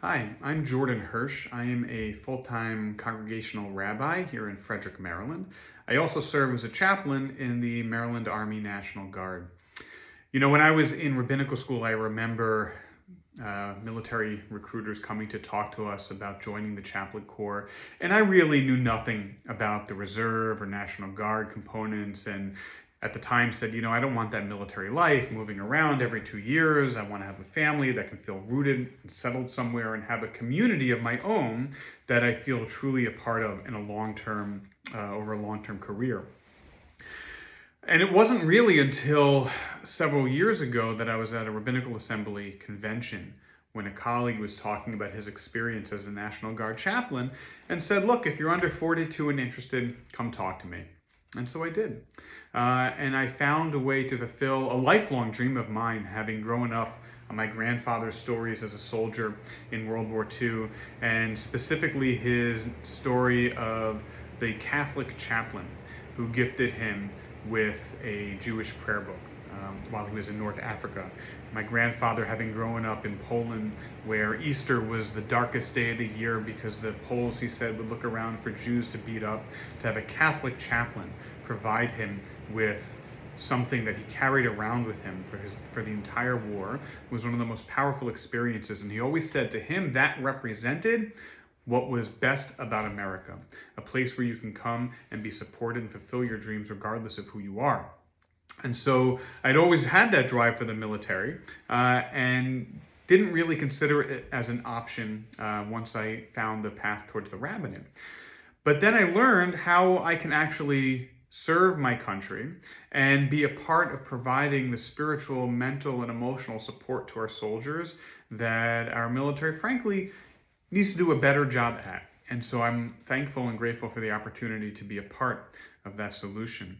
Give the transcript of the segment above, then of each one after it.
Hi, I'm Jordan Hersh. I am a full-time congregational rabbi here in Frederick, Maryland. I also serve as a chaplain in the Maryland Army National Guard. When I was in rabbinical school, I remember military recruiters coming to talk to us about joining the chaplain corps, and I really knew nothing about the reserve or National Guard components, and at the time said, I don't want that military life, moving around every 2 years. I want to have a family that can feel rooted and settled somewhere and have a community of my own that I feel truly a part of in a long-term, over a long-term career. And it wasn't really until several years ago that I was at a rabbinical assembly convention when a colleague was talking about his experience as a National Guard chaplain and said, look, if you're under 42 and interested, come talk to me. And so I did. And I found a way to fulfill a lifelong dream of mine, having grown up on my grandfather's stories as a soldier in World War II, and specifically his story of the Catholic chaplain who gifted him with a Jewish prayer book while he was in North Africa. My grandfather, having grown up in Poland, where Easter was the darkest day of the year because the Poles, he said, would look around for Jews to beat up, to have a Catholic chaplain provide him with something that he carried around with him for the entire war was one of the most powerful experiences. And he always said to him that represented what was best about America, a place where you can come and be supported and fulfill your dreams regardless of who you are. And so I'd always had that drive for the military and didn't really consider it as an option once I found the path towards the rabbinate. But then I learned how I can actually serve my country and be a part of providing the spiritual, mental, and emotional support to our soldiers that our military, frankly, needs to do a better job at. And so I'm thankful and grateful for the opportunity to be a part of that solution.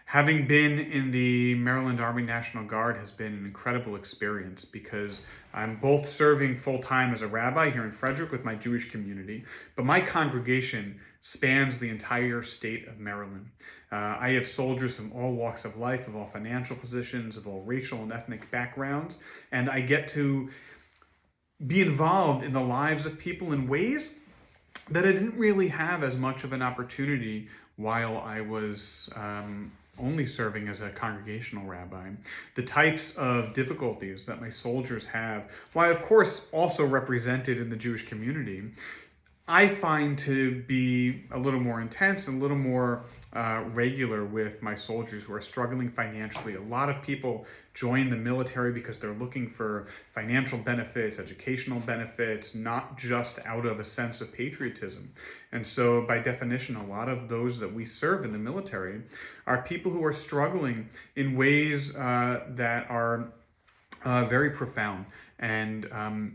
Having been in the Maryland Army National Guard has been an incredible experience because I'm both serving full-time as a rabbi here in Frederick with my Jewish community, but my congregation spans the entire state of Maryland. I have soldiers from all walks of life, of all financial positions, of all racial and ethnic backgrounds, and I get to be involved in the lives of people in ways that I didn't really have as much of an opportunity while I was only serving as a congregational rabbi. The types of difficulties that my soldiers have, while of course also represented in the Jewish community, I find to be a little more intense and a little more regular with my soldiers who are struggling financially. A lot of people join the military because they're looking for financial benefits, educational benefits, not just out of a sense of patriotism. And so by definition, a lot of those that we serve in the military are people who are struggling in ways that are very profound. And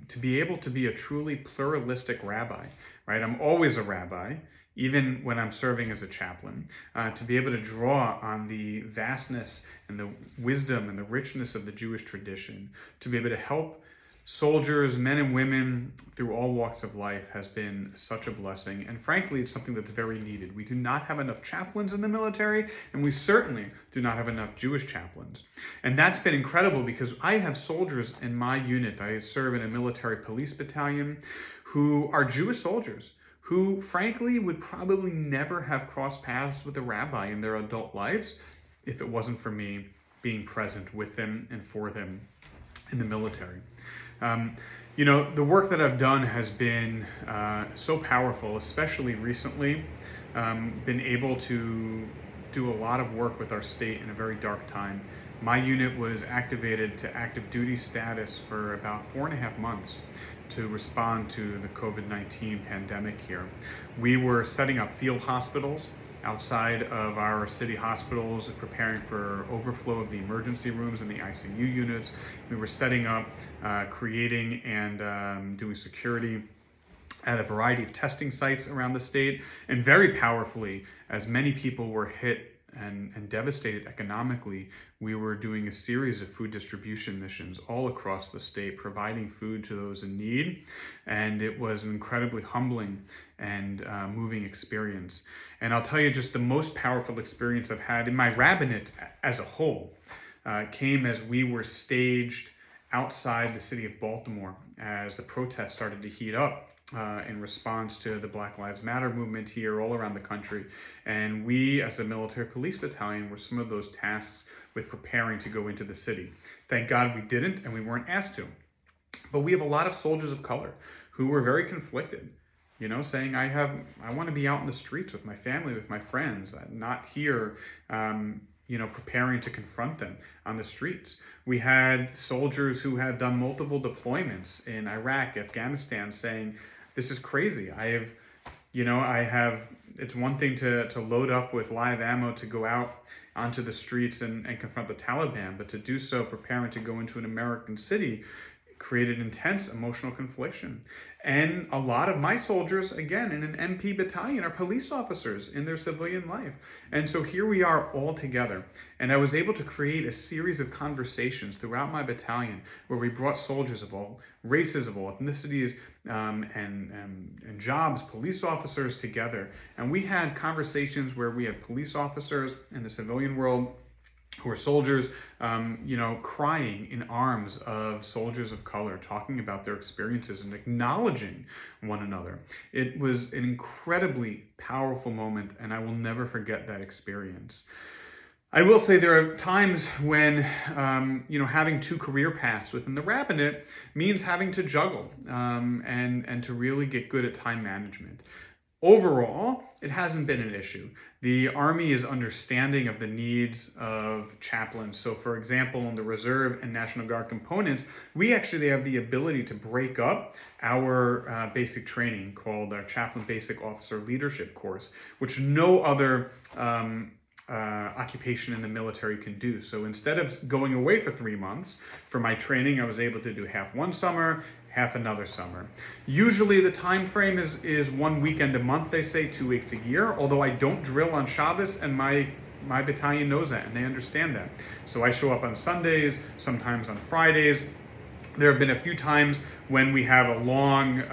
to be able to be a truly pluralistic rabbi, right? I'm always a rabbi, even when I'm serving as a chaplain, to be able to draw on the vastness and the wisdom and the richness of the Jewish tradition, to be able to help soldiers, men and women through all walks of life has been such a blessing. And frankly, it's something that's very needed. We do not have enough chaplains in the military, and we certainly do not have enough Jewish chaplains. And that's been incredible because I have soldiers in my unit. I serve in a military police battalion who are Jewish soldiers who frankly would probably never have crossed paths with a rabbi in their adult lives if it wasn't for me being present with them and for them in the military. The work that I've done has been so powerful, especially recently. Been able to do a lot of work with our state in a very dark time. My unit was activated to active duty status for about 4.5 months to respond to the COVID-19 pandemic here. We were setting up field hospitals outside of our city hospitals, preparing for overflow of the emergency rooms and the ICU units. We were setting up, creating and doing security at a variety of testing sites around the state. And very powerfully, as many people were hit and devastated economically, we were doing a series of food distribution missions all across the state, providing food to those in need. And it was an incredibly humbling and moving experience. And I'll tell you, just the most powerful experience I've had in my rabbinate as a whole came as we were staged outside the city of Baltimore as the protests started to heat up in response to the Black Lives Matter movement here all around the country. And we, as a military police battalion, were some of those tasks with preparing to go into the city. Thank God we didn't, and we weren't asked to. But we have a lot of soldiers of color who were very conflicted, saying, I want to be out in the streets with my family, with my friends, not here, preparing to confront them on the streets. We had soldiers who had done multiple deployments in Iraq, Afghanistan, saying, this is crazy. It's one thing to load up with live ammo to go out onto the streets and confront the Taliban, but to do so preparing to go into an American city created intense emotional confliction. And a lot of my soldiers, again, in an MP battalion, are police officers in their civilian life. And so here we are all together. And I was able to create a series of conversations throughout my battalion where we brought soldiers of all races, of all ethnicities, and jobs, police officers together. And we had conversations where we had police officers in the civilian world who are soldiers, crying in arms of soldiers of color, talking about their experiences and acknowledging one another. It was an incredibly powerful moment, and I will never forget that experience. I will say there are times when, having two career paths within the rabbinate means having to juggle and to really get good at time management. Overall, it hasn't been an issue. The Army is understanding of the needs of chaplains. So for example, in the Reserve and National Guard components, we actually have the ability to break up our basic training called our Chaplain Basic Officer Leadership course, which no other occupation in the military can do. So instead of going away for 3 months for my training, I was able to do half one summer, half another summer. Usually the time frame is 1 weekend a month, they say, 2 weeks a year, although I don't drill on Shabbos, and my battalion knows that and they understand that. So I show up on Sundays, sometimes on Fridays. There have been a few times when we have a long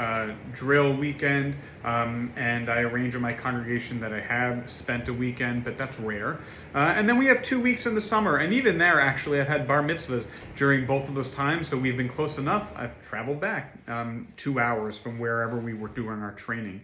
drill weekend, and I arrange with my congregation that I have spent a weekend, but that's rare. And then we have 2 weeks in the summer, and even there, actually, I've had bar mitzvahs during both of those times, so we've been close enough. I've traveled back 2 hours from wherever we were doing our training.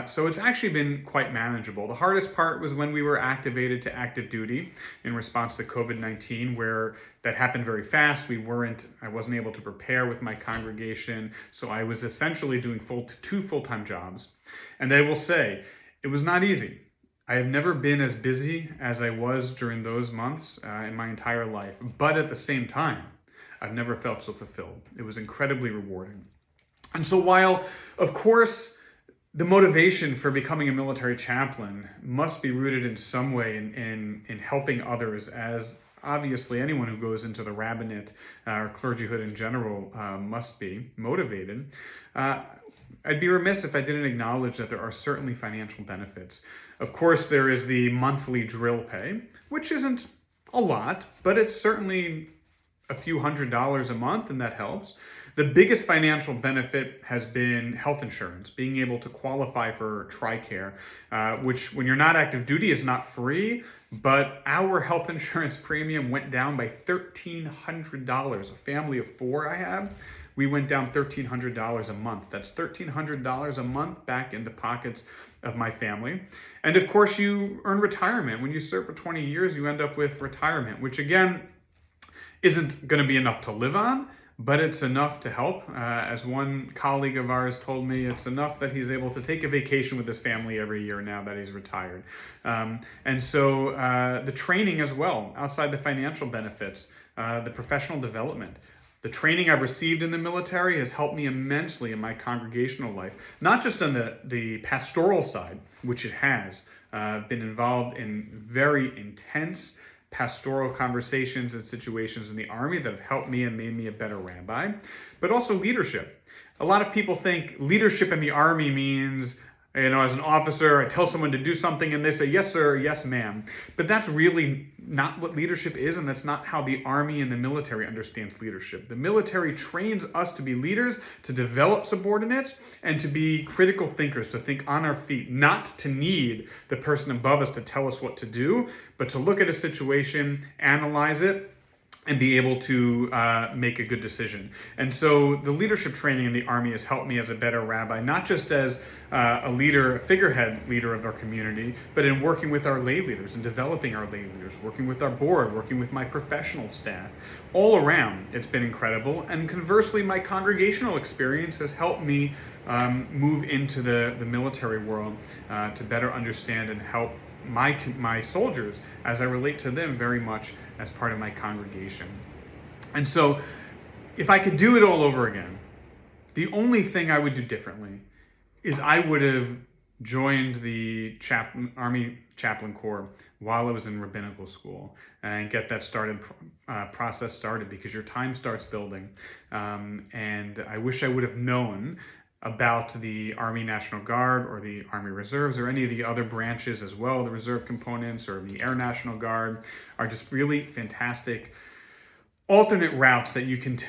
So it's actually been quite manageable. The hardest part was when we were activated to active duty in response to COVID-19, where that happened very fast. I wasn't able to prepare with my congregation, so I was essentially doing two full-time jobs. And I will say, it was not easy. I have never been as busy as I was during those months in my entire life, but at the same time, I've never felt so fulfilled. It was incredibly rewarding. And so while, of course, the motivation for becoming a military chaplain must be rooted in some way in helping others, as obviously anyone who goes into the rabbinate or clergyhood in general must be motivated, I'd be remiss if I didn't acknowledge that there are certainly financial benefits. Of course, there is the monthly drill pay, which isn't a lot, but it's certainly a few $100s a month, and that helps. The biggest financial benefit has been health insurance, being able to qualify for TRICARE, which when you're not active duty is not free, but our health insurance premium went down by $1,300. A family of 4 I have, we went down $1,300 a month. That's $1,300 a month back in the pockets of my family. And of course, you earn retirement. When you serve for 20 years, you end up with retirement, which again, isn't going to be enough to live on, but it's enough to help. As one colleague of ours told me, it's enough that he's able to take a vacation with his family every year now that he's retired. And so the training as well, outside the financial benefits, the professional development, the training I've received in the military has helped me immensely in my congregational life, not just on the pastoral side, which it has. Been involved in very intense pastoral conversations and situations in the Army that have helped me and made me a better rabbi, but also leadership. A lot of people think leadership in the Army means, as an officer, I tell someone to do something and they say, yes, sir, yes, ma'am. But that's really not what leadership is, and that's not how the Army and the military understands leadership. The military trains us to be leaders, to develop subordinates, and to be critical thinkers, to think on our feet, not to need the person above us to tell us what to do, but to look at a situation, analyze it, and be able to make a good decision. And so the leadership training in the Army has helped me as a better rabbi, not just as a leader, a figurehead leader of our community, but in working with our lay leaders and developing our lay leaders, working with our board, working with my professional staff. All around, it's been incredible. And conversely, my congregational experience has helped me move into the military world to better understand and help my soldiers as I relate to them very much as part of my congregation. And so if I could do it all over again, the only thing I would do differently is I would have joined the Army Chaplain Corps while I was in rabbinical school and get that process started, because your time starts building. And I wish I would have known about the Army National Guard or the Army Reserves or any of the other branches as well. The reserve components or the Air National Guard are just really fantastic alternate routes that you can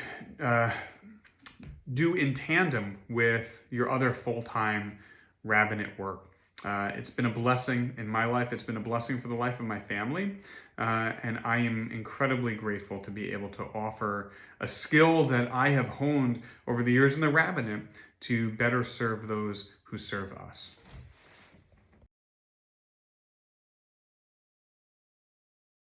do in tandem with your other full-time rabbinate work. It's been a blessing in my life. It's been a blessing for the life of my family. And I am incredibly grateful to be able to offer a skill that I have honed over the years in the rabbinate to better serve those who serve us.